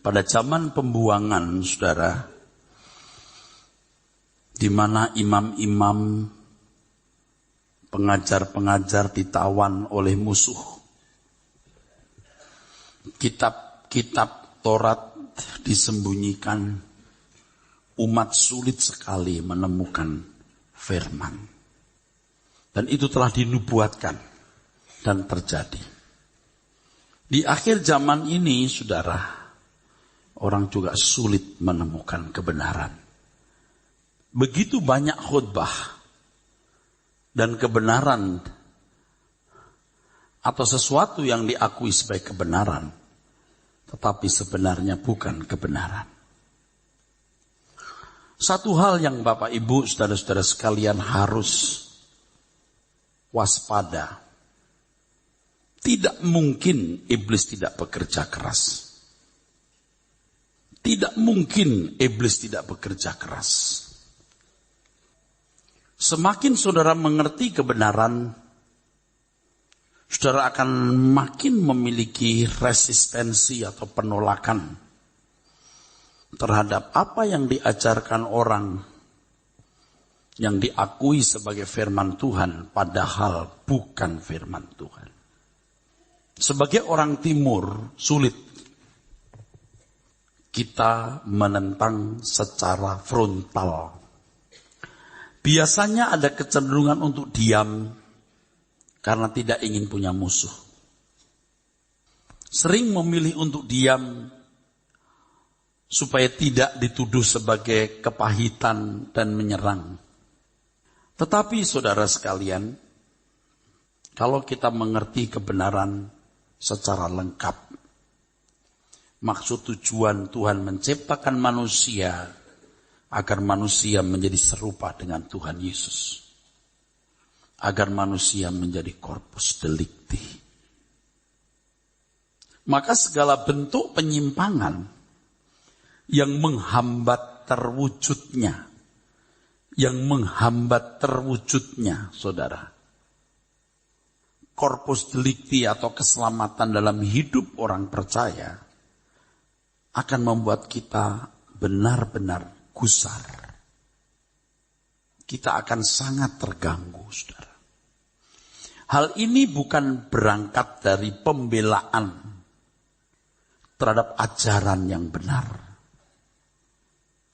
Pada zaman pembuangan, saudara, di mana imam-imam, pengajar-pengajar ditawan oleh musuh. Kitab-kitab Taurat disembunyikan, umat sulit sekali menemukan firman. Dan itu telah dinubuatkan dan terjadi. Di akhir zaman ini, saudara, orang juga sulit menemukan kebenaran. Begitu banyak khutbah dan kebenaran atau sesuatu yang diakui sebagai kebenaran, tetapi sebenarnya bukan kebenaran. Satu hal yang Bapak Ibu, saudara-saudara sekalian harus waspada. Tidak mungkin iblis tidak bekerja keras. Tidak mungkin iblis tidak bekerja keras. Semakin saudara mengerti kebenaran, saudara akan makin memiliki resistensi atau penolakan terhadap apa yang diajarkan orang yang diakui sebagai firman Tuhan, padahal bukan firman Tuhan. Sebagai orang timur, sulit kita menentang secara frontal. Biasanya ada kecenderungan untuk diam karena tidak ingin punya musuh. Sering memilih untuk diam supaya tidak dituduh sebagai kepahitan dan menyerang. Tetapi saudara sekalian, kalau kita mengerti kebenaran secara lengkap, maksud tujuan Tuhan menciptakan manusia agar manusia menjadi serupa dengan Tuhan Yesus. Agar manusia menjadi corpus delicti. Maka segala bentuk penyimpangan yang menghambat terwujudnya, saudara, corpus delicti atau keselamatan dalam hidup orang percaya akan membuat kita benar-benar gusar. Kita akan sangat terganggu, saudara. Hal ini bukan berangkat dari pembelaan terhadap ajaran yang benar.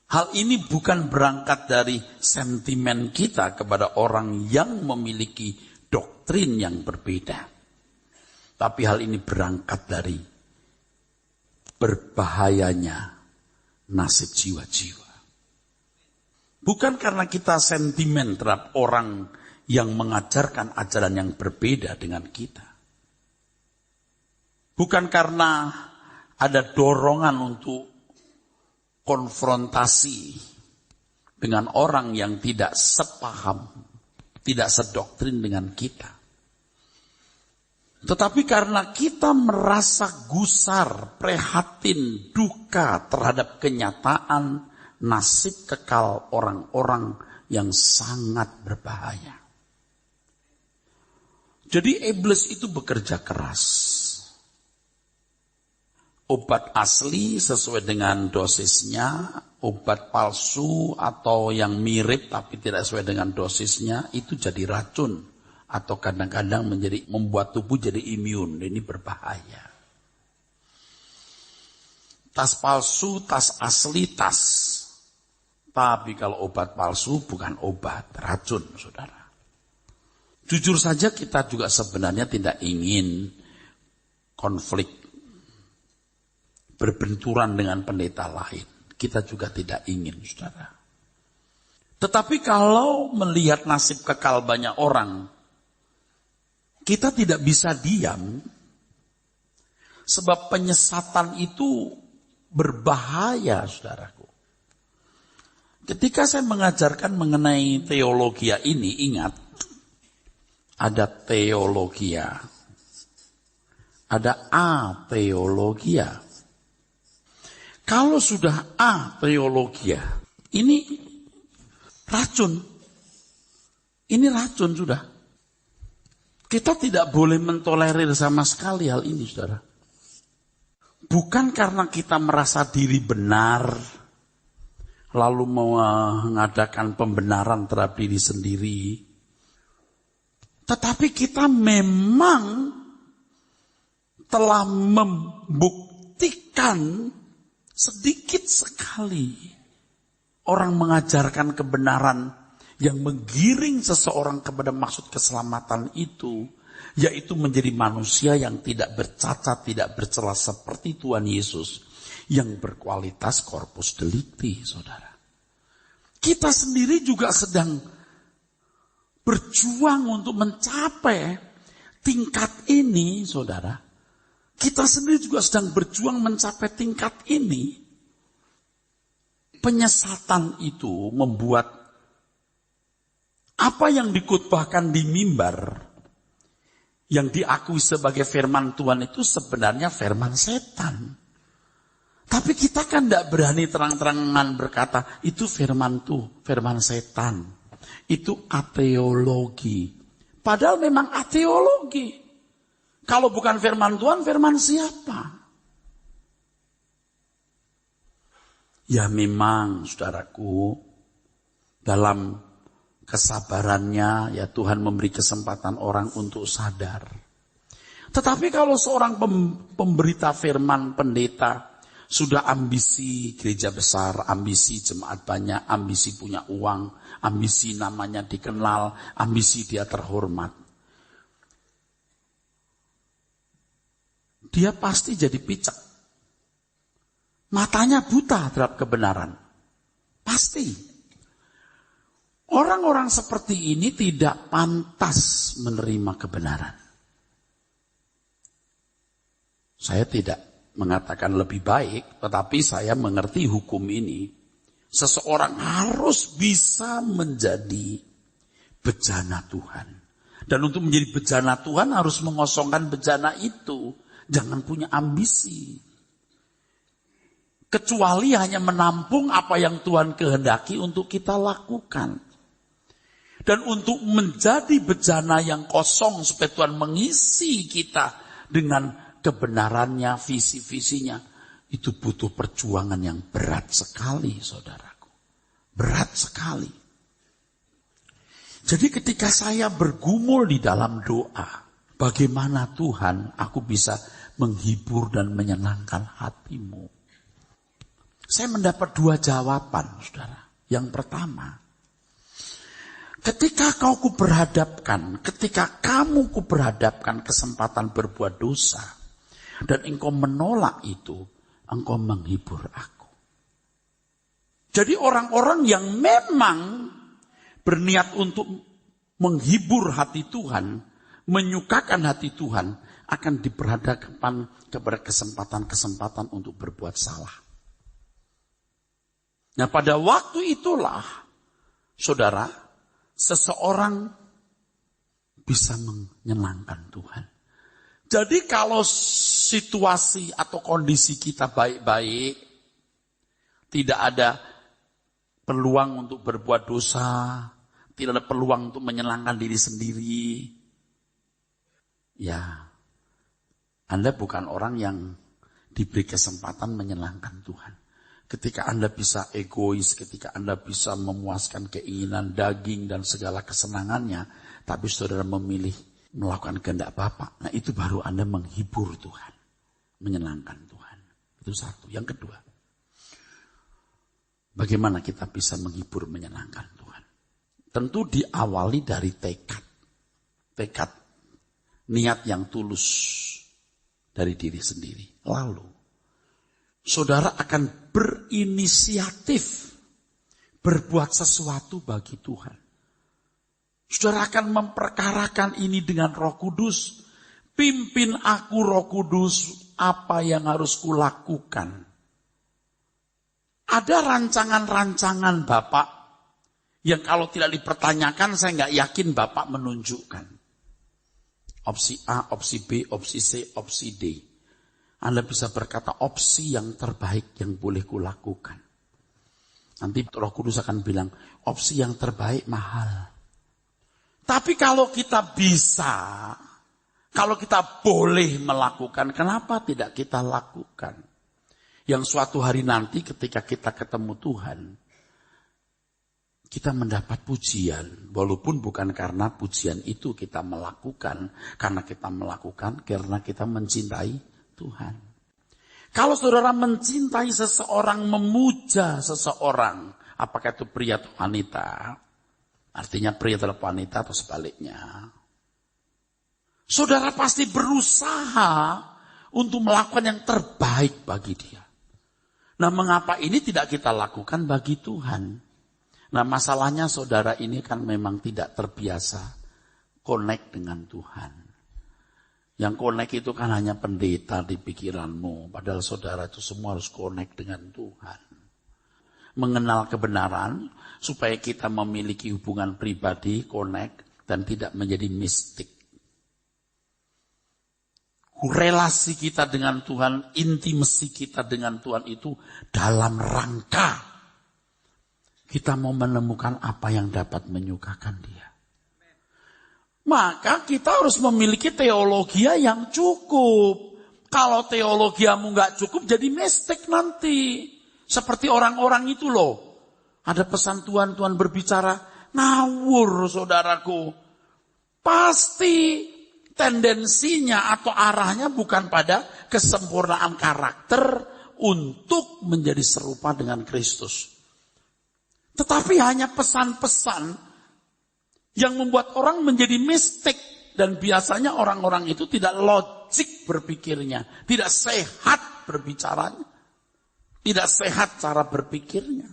Hal ini bukan berangkat dari sentimen kita kepada orang yang memiliki doktrin yang berbeda. Tapi hal ini berangkat dari berbahayanya nasib jiwa-jiwa. Bukan karena kita sentimen terhadap orang yang mengajarkan ajaran yang berbeda dengan kita. Bukan karena ada dorongan untuk konfrontasi dengan orang yang tidak sepaham, tidak sedoktrin dengan kita. Tetapi karena kita merasa gusar, prihatin, duka terhadap kenyataan nasib kekal orang-orang yang sangat berbahaya. Jadi iblis itu bekerja keras. Obat asli sesuai dengan dosisnya, obat palsu atau yang mirip tapi tidak sesuai dengan dosisnya itu jadi racun atau kadang-kadang membuat tubuh jadi imun. Ini berbahaya. Tas palsu, tas asli, tas. Tapi kalau obat palsu bukan obat, racun, saudara. Jujur saja kita juga sebenarnya tidak ingin konflik, berbenturan dengan pendeta lain. Kita juga tidak ingin, saudara. Tetapi kalau melihat nasib kekal banyak orang, kita tidak bisa diam. Sebab penyesatan itu berbahaya, saudaraku. Ketika saya mengajarkan mengenai teologia ini, ingat, ada teologia, ada ateologia. Kalau sudah ateologia, ini racun. Ini racun sudah. Kita tidak boleh mentolerir sama sekali hal ini, saudara. Bukan karena kita merasa diri benar, lalu mengadakan pembenaran terhadap diri sendiri. Tetapi kita memang telah membuktikan sedikit sekali orang mengajarkan kebenaran yang menggiring seseorang kepada maksud keselamatan itu, yaitu menjadi manusia yang tidak bercacat, tidak bercela seperti Tuhan Yesus, yang berkualitas corpus delicti, saudara. Kita sendiri juga sedang berjuang untuk mencapai tingkat ini, saudara. Kita sendiri juga sedang berjuang mencapai tingkat ini. Penyesatan itu membuat apa yang dikutbahkan di mimbar, yang diakui sebagai firman Tuhan itu sebenarnya firman setan. Tapi kita kan tidak berani terang-terangan berkata, itu firman setan. Itu ateologi. Padahal memang ateologi. Kalau bukan firman Tuhan, firman siapa? Ya memang, saudaraku, dalam kesabarannya, ya Tuhan memberi kesempatan orang untuk sadar. Tetapi kalau seorang pemberita firman, pendeta, sudah ambisi gereja besar, ambisi jemaat banyak, ambisi punya uang, ambisi namanya dikenal, ambisi dia terhormat, dia pasti jadi picek. Matanya buta terhadap kebenaran. Pasti. Orang-orang seperti ini tidak pantas menerima kebenaran. Saya tidak mengatakan lebih baik, tetapi saya mengerti hukum ini. Seseorang harus bisa menjadi bejana Tuhan. Dan untuk menjadi bejana Tuhan harus mengosongkan bejana itu. Jangan punya ambisi. Kecuali hanya menampung apa yang Tuhan kehendaki untuk kita lakukan. Dan untuk menjadi bejana yang kosong supaya Tuhan mengisi kita dengan kebenarannya, visi-visinya, itu butuh perjuangan yang berat sekali, saudaraku. Berat sekali. Jadi ketika saya bergumul di dalam doa, bagaimana Tuhan aku bisa menghibur dan menyenangkan hatimu? Saya mendapat dua jawaban, saudara. Yang pertama, ketika kamu kuperhadapkan kesempatan berbuat dosa, dan engkau menolak itu, engkau menghibur aku. Jadi orang-orang yang memang berniat untuk menghibur hati Tuhan, menyukakan hati Tuhan, akan diperhadapkan kepada kesempatan-kesempatan untuk berbuat salah. Nah pada waktu itulah, saudara, seseorang bisa menyenangkan Tuhan. Jadi kalau situasi atau kondisi kita baik-baik, tidak ada peluang untuk berbuat dosa, tidak ada peluang untuk menyenangkan diri sendiri, ya Anda bukan orang yang diberi kesempatan menyenangkan Tuhan. Ketika Anda bisa egois, ketika Anda bisa memuaskan keinginan daging dan segala kesenangannya, tapi saudara memilih melakukan kehendak Bapa, nah itu baru Anda menghibur Tuhan, menyenangkan Tuhan. Itu satu. Yang kedua, bagaimana kita bisa menghibur, menyenangkan Tuhan? Tentu diawali dari tekad, niat yang tulus dari diri sendiri. Lalu, saudara akan berinisiatif berbuat sesuatu bagi Tuhan. Saudara akan memperkarakan ini dengan Roh Kudus. Pimpin aku Roh Kudus, apa yang harus kulakukan. Ada rancangan-rancangan Bapak yang kalau tidak dipertanyakan saya nggak yakin Bapak menunjukkan. Opsi A, opsi B, opsi C, opsi D. Anda bisa berkata opsi yang terbaik yang boleh kulakukan. Nanti Roh Kudus akan bilang, opsi yang terbaik mahal. Tapi kalau kita bisa Kalau kita boleh melakukan, kenapa tidak kita lakukan? Yang suatu hari nanti ketika kita ketemu Tuhan, kita mendapat pujian. Walaupun bukan karena pujian itu kita melakukan. Karena kita melakukan karena kita mencintai Tuhan. Kalau saudara mencintai seseorang, memuja seseorang, apakah itu pria atau wanita? Artinya pria atau wanita atau sebaliknya. Saudara pasti berusaha untuk melakukan yang terbaik bagi dia. Nah, mengapa ini tidak kita lakukan bagi Tuhan? Nah, masalahnya saudara ini kan memang tidak terbiasa connect dengan Tuhan. Yang connect itu kan hanya pendeta di pikiranmu. Padahal saudara itu semua harus connect dengan Tuhan. Mengenal kebenaran supaya kita memiliki hubungan pribadi, connect, dan tidak menjadi mistik. Relasi kita dengan Tuhan, intimasi kita dengan Tuhan itu dalam rangka kita mau menemukan apa yang dapat menyukakan dia. Maka kita harus memiliki teologi yang cukup. Kalau teologiamu nggak cukup jadi mistik nanti. Seperti orang-orang itu loh. Ada pesan Tuhan berbicara, ngawur saudaraku. Pasti tendensinya atau arahnya bukan pada kesempurnaan karakter untuk menjadi serupa dengan Kristus. Tetapi hanya pesan-pesan yang membuat orang menjadi mistik. Dan biasanya orang-orang itu tidak logik berpikirnya. Tidak sehat berbicaranya. Tidak sehat cara berpikirnya.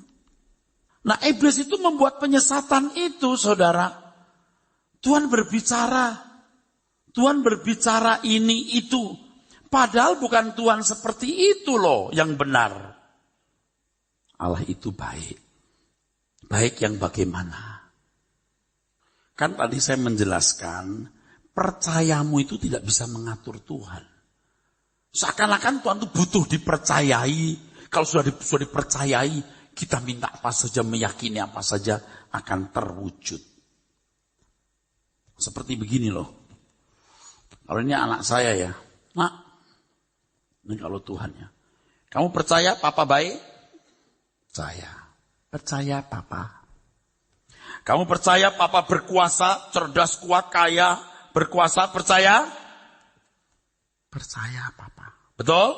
Nah, iblis itu membuat penyesatan itu, saudara. Tuhan berbicara ini itu. Padahal bukan Tuhan seperti itu loh yang benar. Allah itu baik. Baik yang bagaimana? Kan tadi saya menjelaskan, percayamu itu tidak bisa mengatur Tuhan. Seakan-akan Tuhan itu butuh dipercayai. Kalau sudah dipercayai, kita minta apa saja, meyakini apa saja akan terwujud. Seperti begini loh. Kalau ini anak saya ya, nak, ini kalau Tuhan ya. Kamu percaya papa baik? Percaya papa. Kamu percaya papa berkuasa, cerdas, kuat, kaya, berkuasa, percaya? Percaya papa. Betul?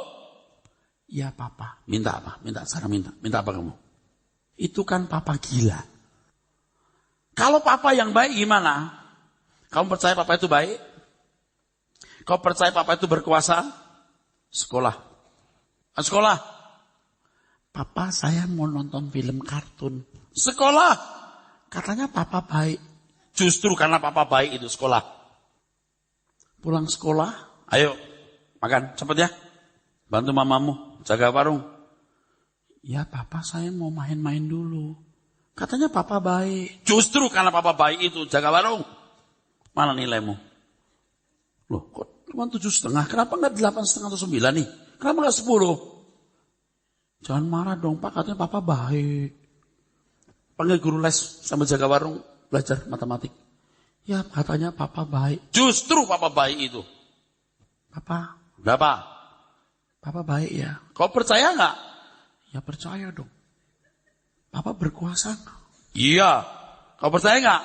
Iya papa. Minta apa? Minta apa kamu? Itu kan papa gila. Kalau papa yang baik gimana? Kamu percaya papa itu baik? Kau percaya papa itu berkuasa? Sekolah. Papa saya mau nonton film kartun. Sekolah. Katanya papa baik. Justru karena papa baik itu sekolah. Pulang sekolah. Ayo makan cepet ya. Bantu mamamu jaga warung. Ya papa saya mau main-main dulu. Katanya papa baik. Justru karena papa baik itu jaga warung. Mana nilaimu? Loh kok cuma 7,5, kenapa enggak 8,5 atau 9 nih? Kenapa enggak 10? Jangan marah dong Pak, katanya papa baik. Panggil guru les sambil jaga warung, belajar matematik. Ya katanya papa baik. Justru papa baik itu. Papa. Berapa? Papa baik ya. Kau percaya enggak? Ya percaya dong. Papa berkuasa enggak? Iya. Kau percaya enggak?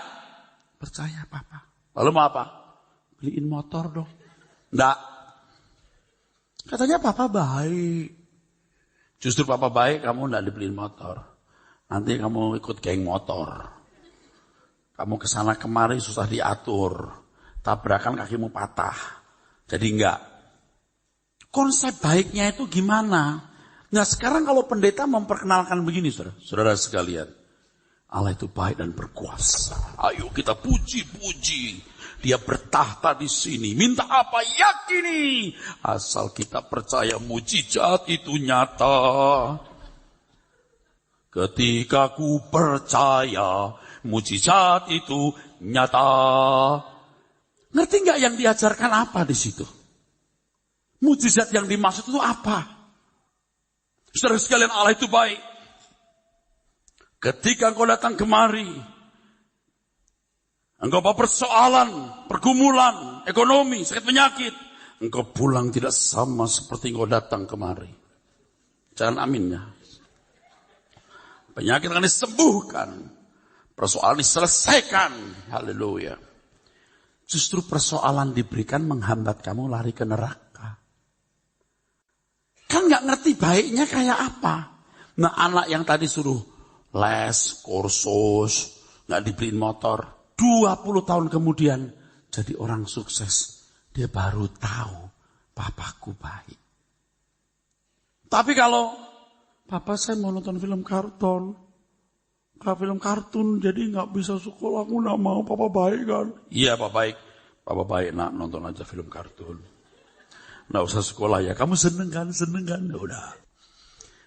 Percaya papa. Lalu mau apa? Beliin motor dong. Enggak. Katanya papa baik. Justru papa baik, kamu enggak dibeliin motor. Nanti kamu ikut geng motor. Kamu kesana kemari susah diatur. Tabrakan kakimu patah. Jadi enggak. Konsep baiknya itu gimana? Nah sekarang kalau pendeta memperkenalkan begini saudara sekalian. Allah itu baik dan berkuasa. Ayo kita puji-puji. Dia bertahta di sini. Minta apa? Yakini. Asal kita percaya mujizat itu nyata. Ketika ku percaya mujizat itu nyata. Ngerti nggak yang diajarkan apa di situ? Mujizat yang dimaksud itu apa? Saudara sekalian, Allah itu baik. Ketika engkau datang kemari, engkau bawa persoalan, pergumulan, ekonomi, sakit penyakit, engkau pulang tidak sama seperti engkau datang kemari. Jangan amin ya. Penyakit akan disembuhkan, persoalan diselesaikan. Haleluya. Justru persoalan diberikan menghambat kamu lari ke neraka. Kan gak ngerti baiknya kayak apa. Nah, anak yang tadi suruh les, kursus, gak dibeliin motor, 20 tahun kemudian jadi orang sukses. Dia baru tahu papaku baik. Tapi kalau papa saya mau nonton film kartun, film kartun jadi gak bisa sekolah, aku gak mau, papa baik kan? Iya papa baik nak, nonton aja film kartun. Gak usah sekolah ya, kamu seneng kan? Ya udah.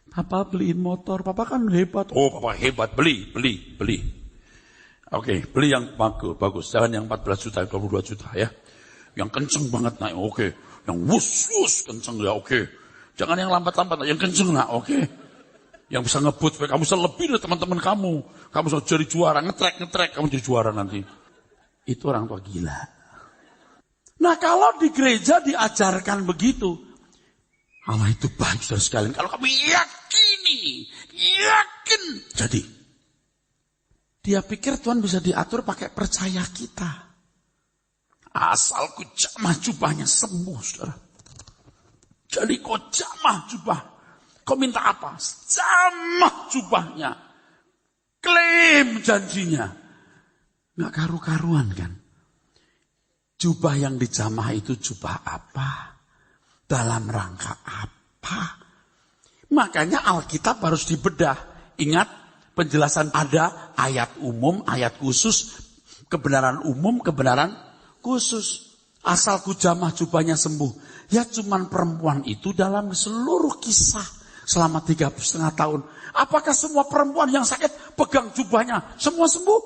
Papa beliin motor, papa kan hebat. Oh papa hebat, beli. Oke, beli yang bagus. Jangan yang 14 juta, 22 juta ya. Yang kenceng banget naik, oke. Yang wus kenceng ya, oke. Jangan yang lambat-lambat, yang kenceng nak, oke. Yang bisa ngebut, supaya kamu bisa lebih dari teman-teman kamu. Kamu bisa jadi juara, ngetrek, kamu jadi juara nanti. Itu orang tua gila. Nah kalau di gereja diajarkan begitu, Allah itu baik saudara sekalian. Kalau kamu yakin. Jadi, dia pikir Tuhan bisa diatur pakai percaya kita. Asal ku jamah jubahnya sembuh, saudara. Jadi kau jamah jubah. Kau minta apa? Jamah jubahnya. Klaim janjinya. Nggak karu-karuan kan? Jubah yang dijamah itu jubah apa? Dalam rangka apa? Makanya Alkitab harus dibedah. Ingat, penjelasan ada ayat umum, ayat khusus, kebenaran umum, kebenaran khusus. Asal ku jamah jubahnya sembuh. Ya cuman perempuan itu dalam seluruh kisah selama 3,5 tahun. Apakah semua perempuan yang sakit pegang jubahnya semua sembuh?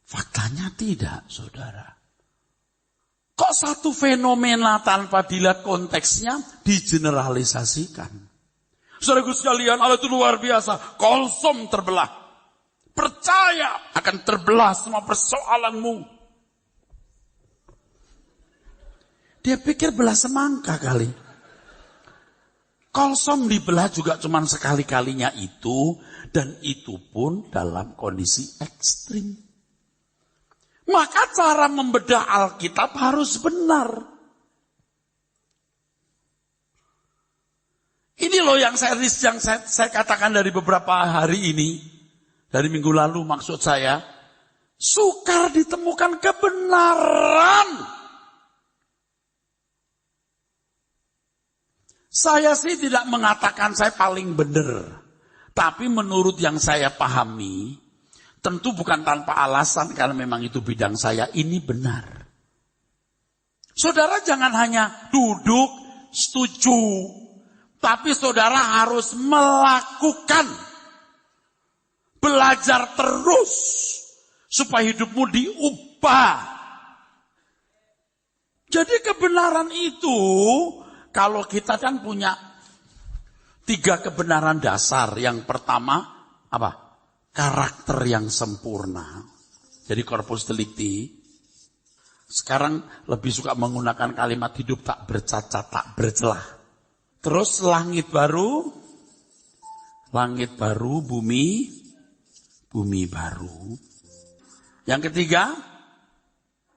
Faktanya tidak, saudara. Kok satu fenomena tanpa dilihat konteksnya digeneralisasikan? Saudaraku sekalian, Allah itu luar biasa. Kolsom terbelah. Percaya akan terbelah semua persoalanmu. Dia pikir belah semangka kali. Kolsom dibelah juga cuma sekali-kalinya itu. Dan itu pun dalam kondisi ekstrim. Maka cara membedah Alkitab harus benar. Ini loh yang saya katakan dari beberapa hari ini. Dari minggu lalu maksud saya. Sukar ditemukan kebenaran. Saya sih tidak mengatakan saya paling benar. Tapi menurut yang saya pahami, tentu bukan tanpa alasan karena memang itu bidang saya, ini benar. Saudara jangan hanya duduk, setuju. Tapi saudara harus melakukan. Belajar terus. Supaya hidupmu diubah. Jadi kebenaran itu, kalau kita kan punya 3 kebenaran dasar. Yang pertama, apa? Karakter yang sempurna. Jadi corpus delicti. Sekarang lebih suka menggunakan kalimat hidup tak bercacat, tak bercelah. Terus langit baru, bumi baru. Yang ketiga,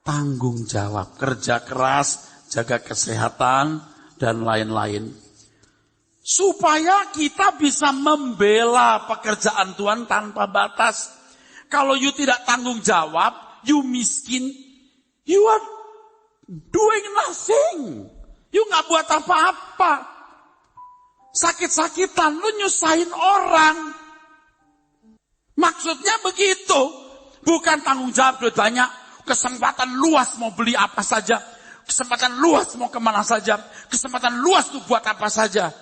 tanggung jawab, kerja keras, jaga kesehatan, dan lain-lain. Supaya kita bisa membela pekerjaan Tuhan tanpa batas. Kalau you tidak tanggung jawab, you miskin, you are doing nothing. You gak buat apa-apa. Sakit-sakitan, lu nyusahin orang. Maksudnya begitu. Bukan tanggung jawab duit banyak. Kesempatan luas mau beli apa saja. Kesempatan luas mau kemana saja. Kesempatan luas tuh buat apa saja.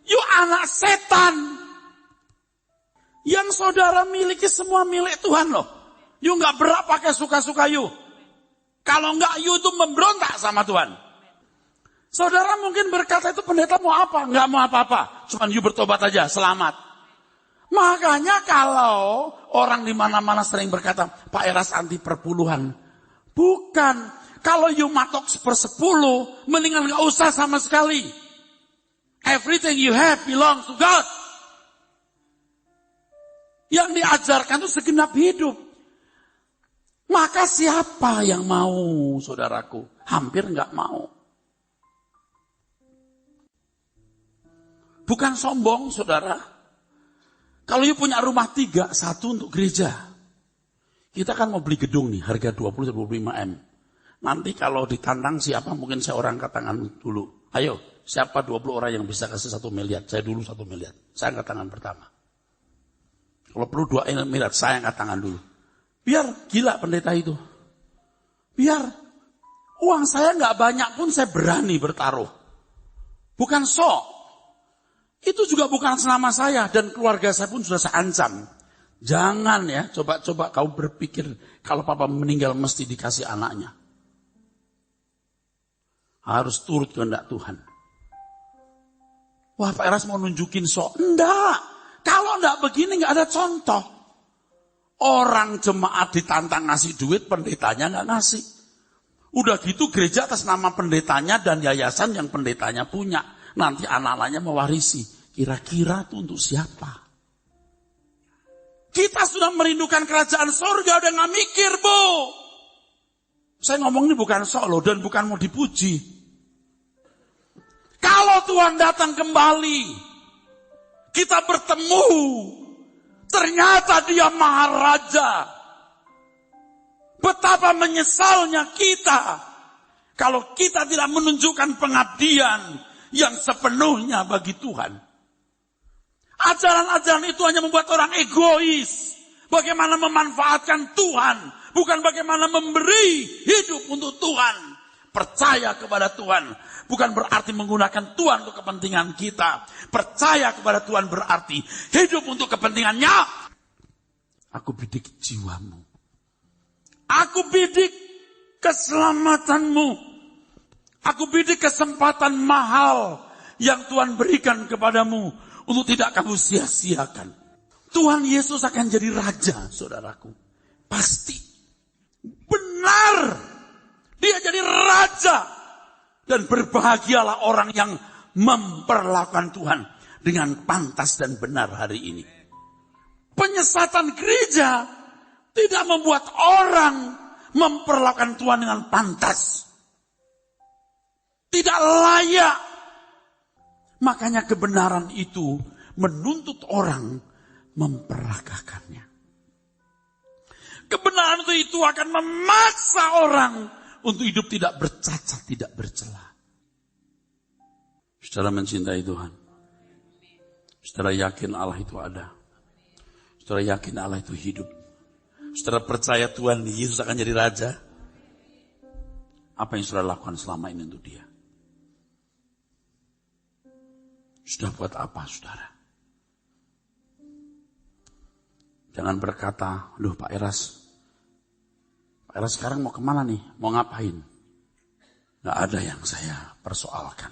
You anak setan. Yang saudara miliki semua milik Tuhan loh. You gak berhak pakai suka-suka you. Kalau enggak you itu memberontak sama Tuhan. Saudara mungkin berkata itu pendeta mau apa? Enggak mau apa-apa. Cuman you bertobat aja, selamat. Makanya kalau orang di mana-mana sering berkata, Pak Eras anti perpuluhan. Bukan. Kalau you matok 1/10, mendingan gak usah sama sekali. Everything you have belongs to God. Yang diajarkan itu segenap hidup. Maka siapa yang mau, saudaraku? Hampir gak mau. Bukan sombong, saudara. Kalau you punya rumah 3, 1 untuk gereja. Kita kan mau beli gedung nih, harga 20-25 M. Nanti kalau ditantang siapa, mungkin saya orang angkat tangan dulu. Ayo, siapa 20 orang yang bisa kasih 1 miliar? Saya dulu 1 miliar. Saya angkat tangan pertama. Kalau perlu 2 miliar, saya angkat tangan dulu. Biar gila pendeta itu. Biar uang saya nggak banyak pun saya berani bertaruh. Bukan sok. Itu juga bukan selama saya dan keluarga saya pun sudah saya ancam. Jangan ya, coba-coba kau berpikir kalau papa meninggal mesti dikasih anaknya. Harus turut kehendak Tuhan. Wah, Pak Eras mau nunjukin sok. Enggak. Kalau enggak begini enggak ada contoh. Orang jemaat ditantang ngasih duit, pendetanya enggak ngasih. Udah gitu gereja atas nama pendetanya dan yayasan yang pendetanya punya. Nanti anak-anaknya mewarisi. Kira-kira itu untuk siapa? Kita sudah merindukan kerajaan surga, udah gak mikir, Bu. Saya ngomong ini bukan sok loh, dan bukan mau dipuji. Kalau Tuhan datang kembali, kita bertemu, ternyata dia maharaja. Betapa menyesalnya kita, kalau kita tidak menunjukkan pengabdian yang sepenuhnya bagi Tuhan. Ajaran-ajaran itu hanya membuat orang egois. Bagaimana memanfaatkan Tuhan, bukan bagaimana memberi hidup untuk Tuhan. Percaya kepada Tuhan, bukan berarti menggunakan Tuhan untuk kepentingan kita. Percaya kepada Tuhan berarti hidup untuk kepentingannya. Aku bidik jiwamu. Aku bidik keselamatanmu. Aku bidik kesempatan mahal yang Tuhan berikan kepadamu untuk tidak kamu sia-siakan. Tuhan Yesus akan jadi raja, saudaraku. Pasti. Benar. Dia jadi raja. Dan berbahagialah orang yang memperlakukan Tuhan dengan pantas dan benar hari ini. Penyesatan gereja tidak membuat orang memperlakukan Tuhan dengan pantas. Tidak layak. Makanya kebenaran itu menuntut orang memperagakannya. Kebenaran itu akan memaksa orang untuk hidup tidak bercacat, tidak bercela. Saudara mencintai Tuhan. Saudara yakin Allah itu ada. Saudara yakin Allah itu hidup. Saudara percaya Tuhan Yesus akan jadi raja. Apa yang saudara lakukan selama ini untuk dia? Sudah buat apa, saudara? Jangan berkata, loh Pak Eras sekarang mau kemana nih? Mau ngapain? Gak ada yang saya persoalkan.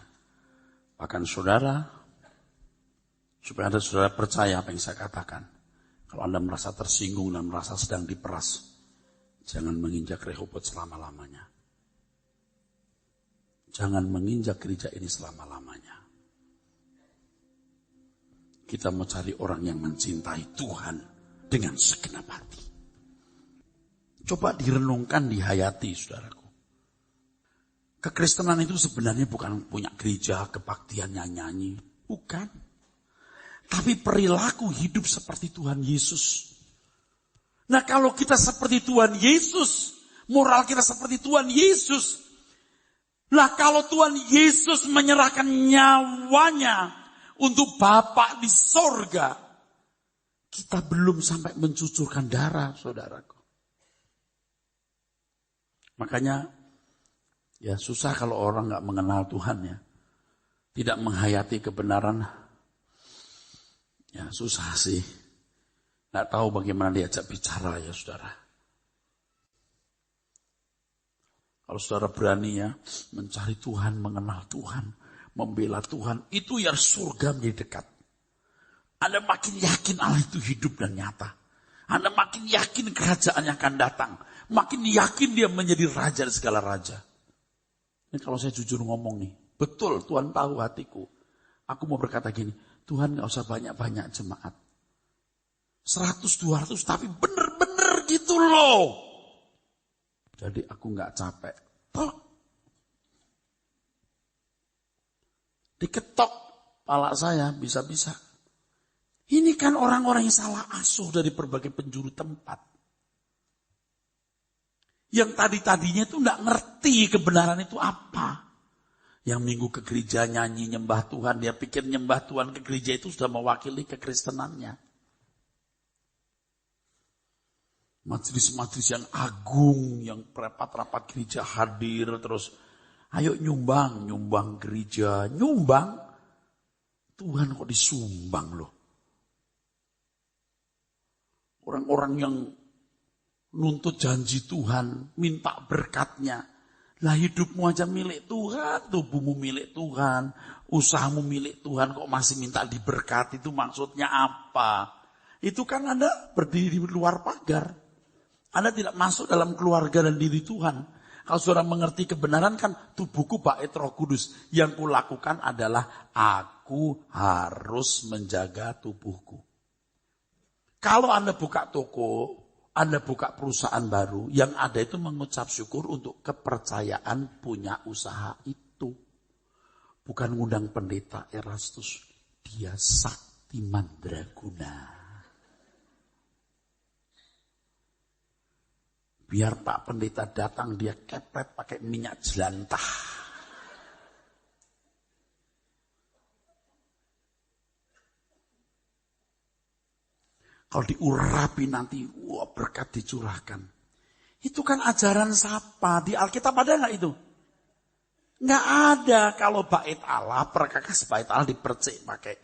Bahkan saudara, supaya ada saudara percaya apa yang saya katakan. Kalau Anda merasa tersinggung dan merasa sedang diperas, jangan menginjak Rehoboth selama-lamanya. Jangan menginjak gereja ini selama-lamanya. Kita mau cari orang yang mencintai Tuhan dengan segenap hati. Coba direnungkan, dihayati, saudaraku. Kekristenan itu sebenarnya bukan punya gereja, kebaktian, nyanyi. Bukan. Tapi perilaku hidup seperti Tuhan Yesus. Nah kalau kita seperti Tuhan Yesus, moral kita seperti Tuhan Yesus. Nah kalau Tuhan Yesus menyerahkan nyawanya untuk Bapa di sorga, kita belum sampai mencucurkan darah, saudaraku. Makanya, ya susah kalau orang gak mengenal Tuhan ya. Tidak menghayati kebenaran. Ya susah sih. Gak tahu bagaimana diajak bicara ya saudara. Kalau saudara berani ya, mencari Tuhan, mengenal Tuhan, membela Tuhan, itu ya surga menjadi dekat. Anda makin yakin Allah itu hidup dan nyata. Anda makin yakin kerajaannya akan datang. Makin yakin dia menjadi raja dari segala raja. Ini kalau saya jujur ngomong nih, betul Tuhan tahu hatiku. Aku mau berkata gini, Tuhan gak usah banyak-banyak jemaat. 100-200 tapi bener-bener gitu loh. Jadi aku gak capek. Diketok pala saya bisa-bisa. Ini kan orang-orang yang salah asuh dari berbagai penjuru tempat. Yang tadi-tadinya itu gak ngerti kebenaran itu apa. Yang minggu ke gereja nyanyi nyembah Tuhan, dia pikir nyembah Tuhan ke gereja itu sudah mewakili kekristenannya. Majelis-majelis yang agung, yang rapat-rapat gereja hadir, terus ayo nyumbang gereja, nyumbang. Tuhan kok disumbang loh. Orang-orang yang nuntut janji Tuhan, minta berkatnya. Lah hidupmu aja milik Tuhan, tubuhmu milik Tuhan, usahamu milik Tuhan, kok masih minta diberkati, itu maksudnya apa? Itu kan Anda berdiri di luar pagar. Anda tidak masuk dalam keluarga dan diri Tuhan. Kalau saudara mengerti kebenaran kan tubuhku bait Roh Kudus. Yang kulakukan adalah aku harus menjaga tubuhku. Kalau Anda buka toko, Anda buka perusahaan baru, yang ada itu mengucap syukur untuk kepercayaan punya usaha itu. Bukan ngundang pendeta Erastus, dia sakti mandraguna. Biar Pak Pendeta datang, dia kepret pakai minyak jelantah. Kalau diurapi nanti, wah berkat dicurahkan. Itu kan ajaran siapa? Di Alkitab ada nggak itu? Nggak ada. Kalau bait Allah, perkakas bait Allah dipercik pakai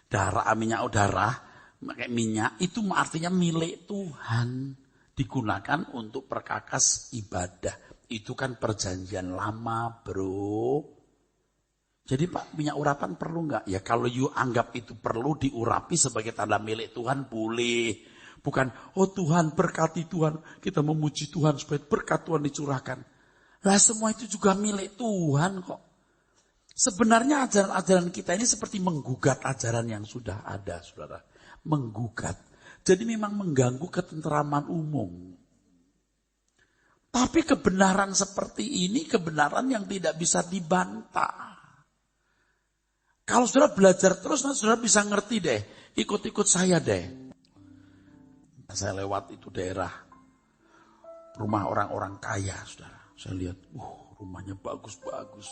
darah, minyak udara, pakai minyak, itu artinya milik Tuhan. Digunakan untuk perkakas ibadah. Itu kan perjanjian lama, bro. Jadi Pak, minyak urapan perlu nggak? Ya kalau you anggap itu perlu diurapi sebagai tanda milik Tuhan, boleh. Bukan, oh Tuhan berkati Tuhan, kita memuji Tuhan supaya berkat Tuhan dicurahkan. Lah semua itu juga milik Tuhan kok. Sebenarnya ajaran-ajaran kita ini seperti menggugat ajaran yang sudah ada, saudara. Menggugat. Jadi memang mengganggu ketenteraman umum. Tapi kebenaran seperti ini, kebenaran yang tidak bisa dibantah. Kalau saudara belajar terus, nanti saudara bisa ngerti deh. Ikut-ikut saya deh. Saya lewat itu daerah rumah orang-orang kaya, saudara. Saya lihat, rumahnya bagus-bagus.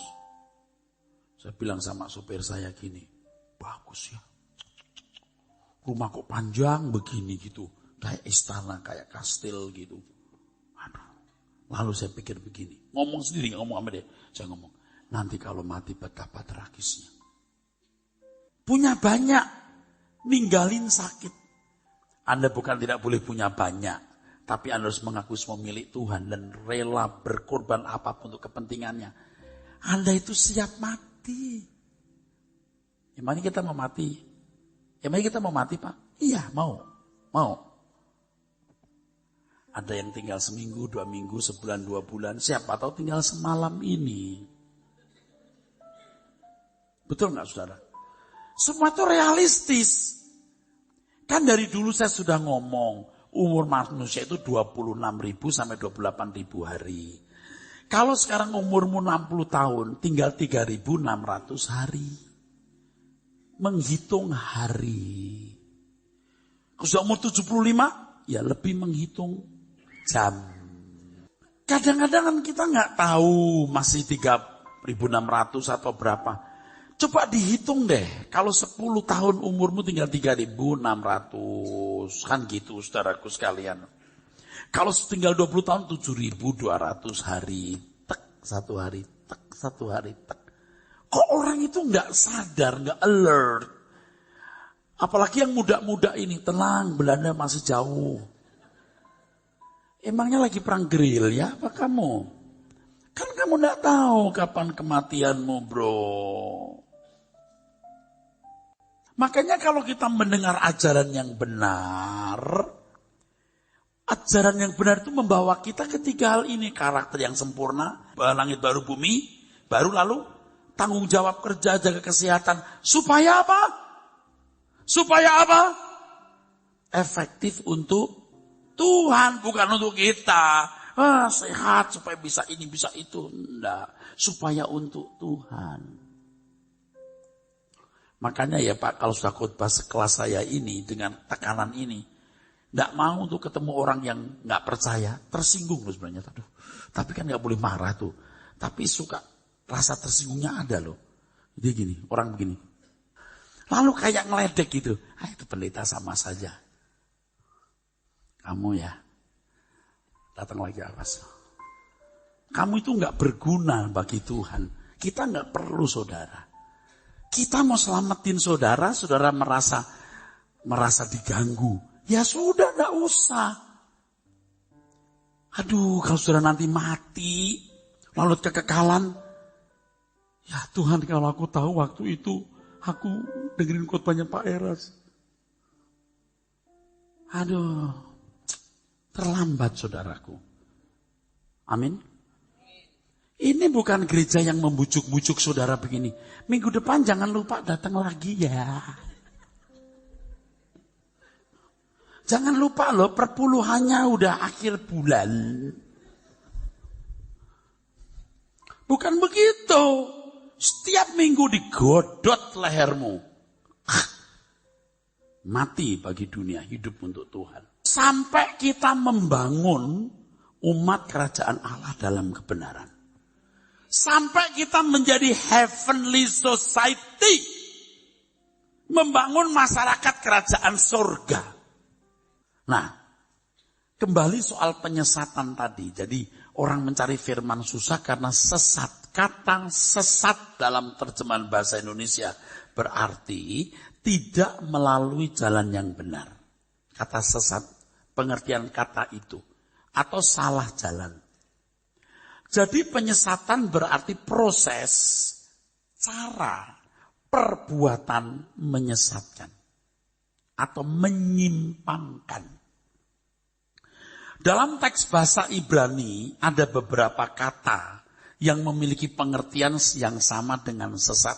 Saya bilang sama sopir saya gini, bagus ya. Rumah kok panjang begini gitu. Kayak istana, kayak kastil gitu. Aduh. Lalu saya pikir begini. Ngomong sendiri, gak ngomong sama dia. Saya ngomong, nanti kalau mati betapa tragisnya. Punya banyak, ninggalin sakit. Anda bukan tidak boleh punya banyak, tapi Anda harus mengaku semua milik Tuhan dan rela berkorban apapun untuk kepentingannya. Anda itu siap mati. Emangnya kita mau mati? Emangnya kita mau mati, Pak? Iya, mau. Ada yang tinggal seminggu, 2 minggu, sebulan, 2 bulan. Siapa tahu tinggal semalam ini. Betul nggak, saudara? Semua itu realistis. Kan dari dulu saya sudah ngomong, umur manusia itu 26.000 sampai 28.000 hari. Kalau sekarang umurmu 60 tahun, tinggal 3.600 hari. Menghitung hari. Kalau sudah umur 75, ya lebih menghitung jam. Kadang-kadang kan kita nggak tahu masih 3.600 atau berapa. Coba dihitung deh, kalau 10 tahun umurmu tinggal 3.600, kan gitu saudaraku sekalian. Kalau tinggal 20 tahun 7.200 hari, tek 1 hari, tek 1 hari, tek. Kok orang itu nggak sadar, nggak alert? Apalagi yang muda-muda ini, tenang, Belanda masih jauh. Emangnya lagi perang gerilya apa kamu? Kan kamu nggak tahu kapan kematianmu, bro. Makanya kalau kita mendengar ajaran yang benar itu membawa kita ketiga hal ini. Karakter yang sempurna, langit baru bumi, baru lalu tanggung jawab kerja, jaga kesehatan. Supaya apa? Efektif untuk Tuhan, bukan untuk kita. Sehat supaya bisa ini, bisa itu. Enggak, supaya untuk Tuhan. Makanya ya Pak, kalau sudah khotbah sekelas saya ini dengan tekanan ini, enggak mau untuk ketemu orang yang enggak percaya, tersinggung loh sebenarnya. Aduh, tapi kan enggak boleh marah tuh. Tapi suka rasa tersinggungnya ada loh. Dia gini, orang begini. Lalu kayak ngeledek gitu. Itu pendeta sama saja. Kamu ya, datang lagi awas. Kamu itu enggak berguna bagi Tuhan. Kita enggak perlu saudara. Kita mau selamatin saudara merasa diganggu. Ya sudah, enggak usah. Aduh, kalau saudara nanti mati, lalu kekekalan. Ya Tuhan, kalau aku tahu waktu itu, aku dengerin khotbahnya Pak Eras. Aduh, terlambat saudaraku. Amin. Ini bukan gereja yang membujuk-bujuk saudara begini. Minggu depan jangan lupa datang lagi ya. Jangan lupa loh, perpuluhannya udah akhir bulan. Bukan begitu. Setiap minggu digodot lehermu. Mati bagi dunia, hidup untuk Tuhan. Sampai kita membangun umat kerajaan Allah dalam kebenaran. Sampai kita menjadi heavenly society. Membangun masyarakat kerajaan surga. Nah, kembali soal penyesatan tadi. Jadi orang mencari firman susah karena sesat. Kata sesat dalam terjemahan bahasa Indonesia berarti tidak melalui jalan yang benar. Kata sesat, pengertian kata itu. Atau salah jalan. Jadi penyesatan berarti proses, cara, perbuatan menyesatkan. Atau menyimpangkan. Dalam teks bahasa Ibrani ada beberapa kata yang memiliki pengertian yang sama dengan sesat.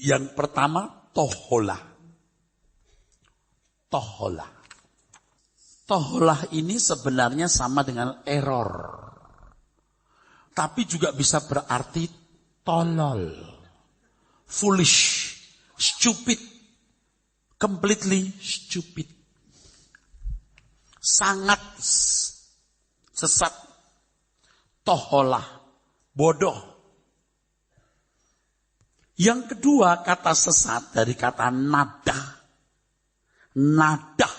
Yang pertama, tohola. Tohola. Toholah ini sebenarnya sama dengan error. Tapi juga bisa berarti tolol. Foolish. Stupid. Completely stupid. Sangat sesat. Toholah. Bodoh. Yang kedua kata sesat dari kata nada. Nada.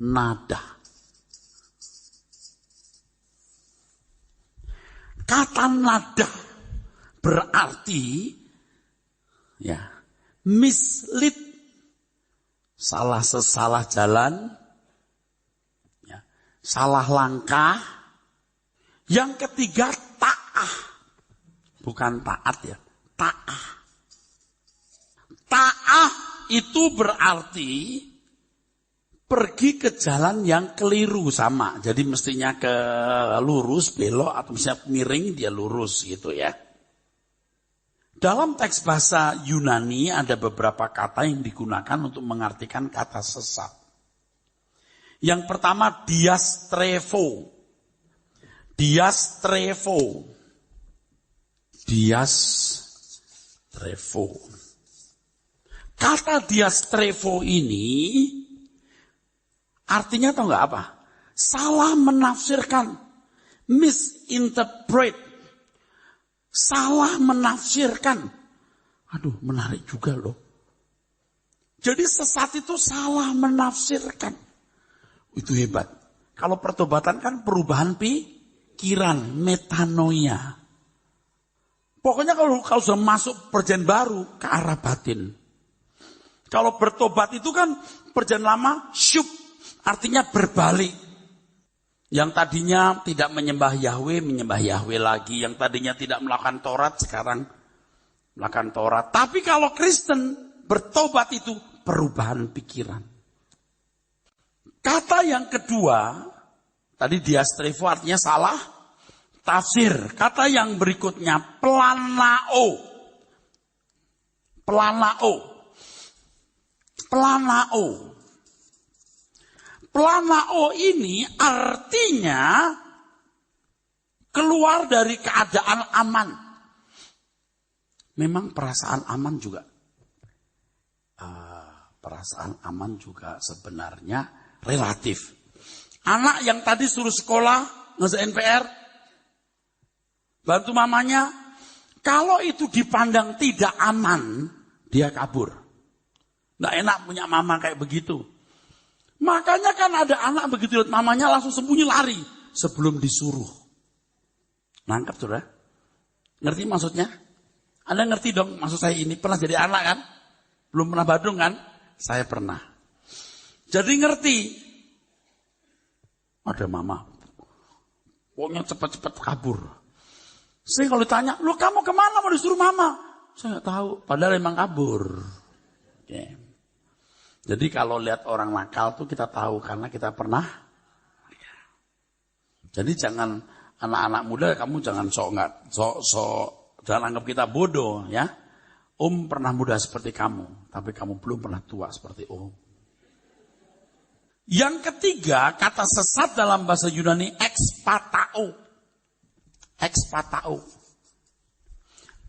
Nada. Kata nada berarti ya mislead, salah jalan, ya, salah langkah. Yang ketiga ta'ah, bukan taat ya, ta'ah. Ta'ah itu berarti pergi ke jalan yang keliru sama. Jadi mestinya ke lurus, belok, atau misalnya miring, dia lurus gitu ya. Dalam teks bahasa Yunani ada beberapa kata yang digunakan untuk mengartikan kata sesat. Yang pertama diastrevo. Diastrevo. Diastrevo. Kata diastrevo ini artinya tahu nggak apa? Salah menafsirkan, misinterpret, salah menafsirkan. Aduh, menarik juga loh. Jadi sesat itu salah menafsirkan. Itu hebat. Kalau pertobatan kan perubahan pikiran, metanoia. Pokoknya kalau sudah masuk perjanjian baru ke arah batin. Kalau bertobat itu kan perjanjian lama syub. Artinya berbalik. Yang tadinya tidak menyembah Yahweh lagi. Yang tadinya tidak melakukan Taurat, sekarang melakukan Taurat. Tapi kalau Kristen bertobat itu perubahan pikiran. Kata yang kedua, tadi diastrevo artinya salah tafsir. Kata yang berikutnya planao. Planao. Planao. Planao ini artinya keluar dari keadaan aman. Memang perasaan aman juga sebenarnya relatif. Anak yang tadi suruh sekolah, ngerjain PR, bantu mamanya, kalau itu dipandang tidak aman, dia kabur. Nggak enak punya mama kayak begitu. Makanya kan ada anak begitu lihat mamanya langsung sembunyi lari sebelum disuruh. Nangkep sudah? Ngerti maksudnya? Anda ngerti dong maksud saya ini. Pernah jadi anak kan? Belum pernah badung kan? Saya pernah. Jadi ngerti. Ada mama. Pokoknya cepat-cepat kabur. Saya kalau ditanya, "Lu kamu kemana mau disuruh mama?" Saya nggak tahu. Padahal emang kabur. Oke. Jadi kalau lihat orang nakal tuh kita tahu karena kita pernah. Jadi jangan anak-anak muda kamu jangan sok jangan anggap kita bodoh ya. Om pernah muda seperti kamu, tapi kamu belum pernah tua seperti Om. Yang ketiga, kata sesat dalam bahasa Yunani ekspatao. Ekspatao.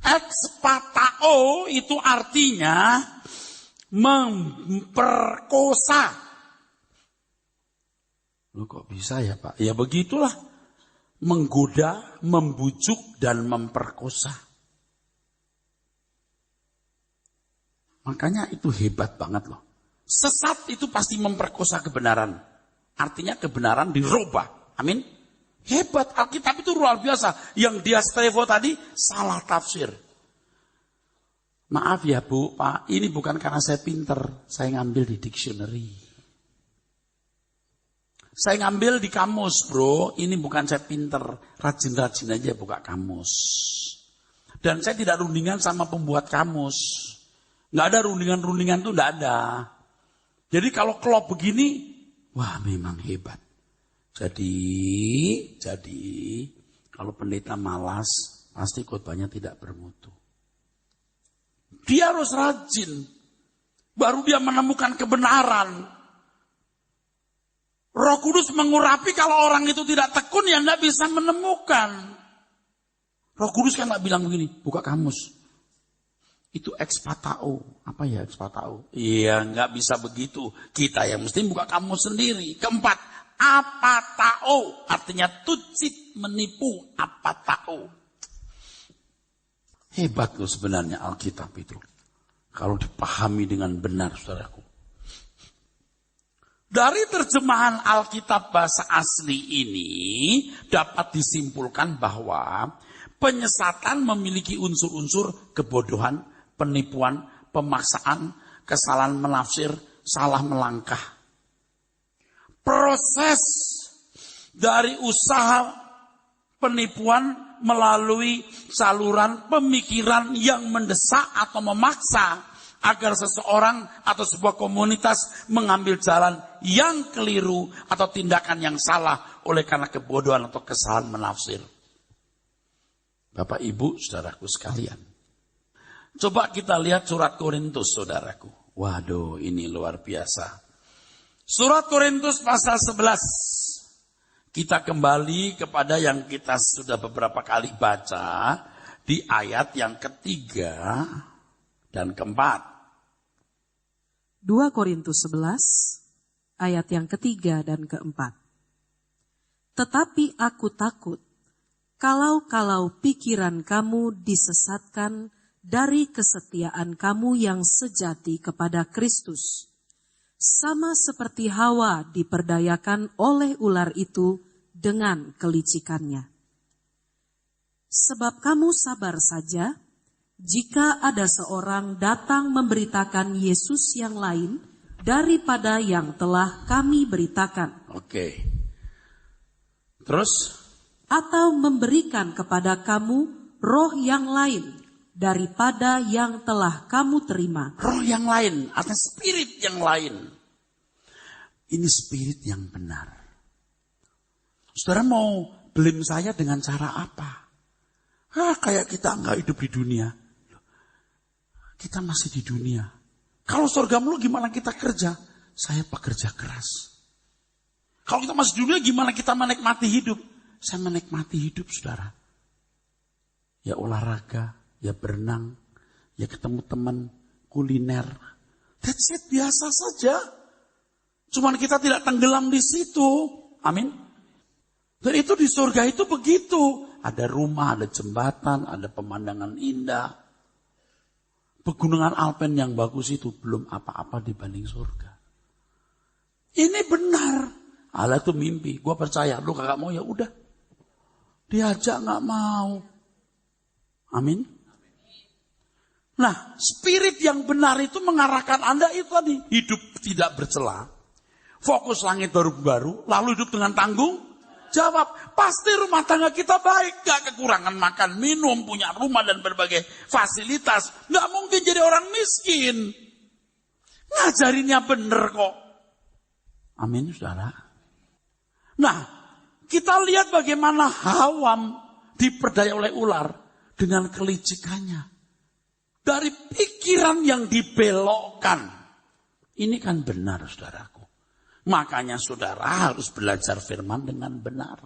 Ekspatao itu artinya memperkosa. Loh kok bisa ya Pak? Ya begitulah. Menggoda, membujuk, dan memperkosa. Makanya itu hebat banget loh. Sesat itu pasti memperkosa kebenaran. Artinya kebenaran dirubah. Amin. Hebat, Alkitab itu luar biasa. Yang diastrevo tadi salah tafsir. Maaf ya Bu, Pak, ini bukan karena saya pinter, saya ngambil di dictionary. Saya ngambil di kamus bro, ini bukan saya pinter, rajin-rajin aja buka kamus. Dan saya tidak rundingan sama pembuat kamus. Nggak ada rundingan-rundingan itu nggak ada. Jadi kalau klop begini, wah memang hebat. Jadi kalau pendeta malas, pasti khotbahnya tidak bermutu. Dia harus rajin. Baru dia menemukan kebenaran. Roh Kudus mengurapi kalau orang itu tidak tekun ya tidak bisa menemukan. Roh Kudus kan tidak bilang begini, buka kamus. Itu ekspatao. Apa ya ekspatao? Iya nggak bisa begitu. Kita yang mesti buka kamus sendiri. Keempat, apatao. Artinya tucit menipu apatao. Hebat loh sebenarnya Alkitab itu. Kalau dipahami dengan benar, saudaraku. Dari terjemahan Alkitab bahasa asli ini, dapat disimpulkan bahwa penyesatan memiliki unsur-unsur kebodohan, penipuan, pemaksaan, kesalahan menafsir, salah melangkah. Proses dari usaha penipuan melalui saluran pemikiran yang mendesak atau memaksa agar seseorang atau sebuah komunitas mengambil jalan yang keliru atau tindakan yang salah oleh karena kebodohan atau kesalahan menafsir. Bapak, Ibu, saudaraku sekalian. Coba kita lihat surat Korintus, saudaraku. Waduh, ini luar biasa. Surat Korintus pasal 11. Kita kembali kepada yang kita sudah beberapa kali baca di ayat yang ketiga dan keempat. 2 Korintus 11 ayat yang ketiga dan keempat. Tetapi aku takut kalau pikiran kamu disesatkan dari kesetiaan kamu yang sejati kepada Kristus. Sama seperti Hawa diperdayakan oleh ular itu dengan kelicikannya. Sebab kamu sabar saja, jika ada seorang datang memberitakan Yesus yang lain daripada yang telah kami beritakan. Oke. Terus? Atau memberikan kepada kamu roh yang lain daripada yang telah kamu terima. Roh yang lain, atau spirit yang lain. Ini spirit yang benar. Saudara mau blame saya dengan cara apa? Kayak kita enggak hidup di dunia. Kita masih di dunia. Kalau surga mulu gimana kita kerja? Saya pekerja keras. Kalau kita masih di dunia gimana kita menikmati hidup? Saya menikmati hidup, saudara. Ya olahraga, ya berenang, ya ketemu teman, kuliner. That's it, biasa saja. Cuman kita tidak tenggelam di situ. Amin. Dan itu di surga itu begitu. Ada rumah, ada jembatan, ada pemandangan indah. Pegunungan Alpen yang bagus itu belum apa-apa dibanding surga. Ini benar. Allah itu mimpi. Gue percaya. Lu kagak mau ya udah. Diajak gak mau. Amin. Nah, spirit yang benar itu mengarahkan Anda itu tadi. Hidup tidak bercela. Fokus langit baru, lalu hidup dengan tanggung jawab. Pasti rumah tangga kita baik. Gak kekurangan makan, minum, punya rumah dan berbagai fasilitas. Gak mungkin jadi orang miskin. Ngajarinnya bener kok. Amin, saudara. Nah, kita lihat bagaimana Hawam diperdaya oleh ular dengan kelicikannya. Dari pikiran yang dibelokkan. Ini kan benar, saudaraku. Makanya saudara harus belajar firman dengan benar.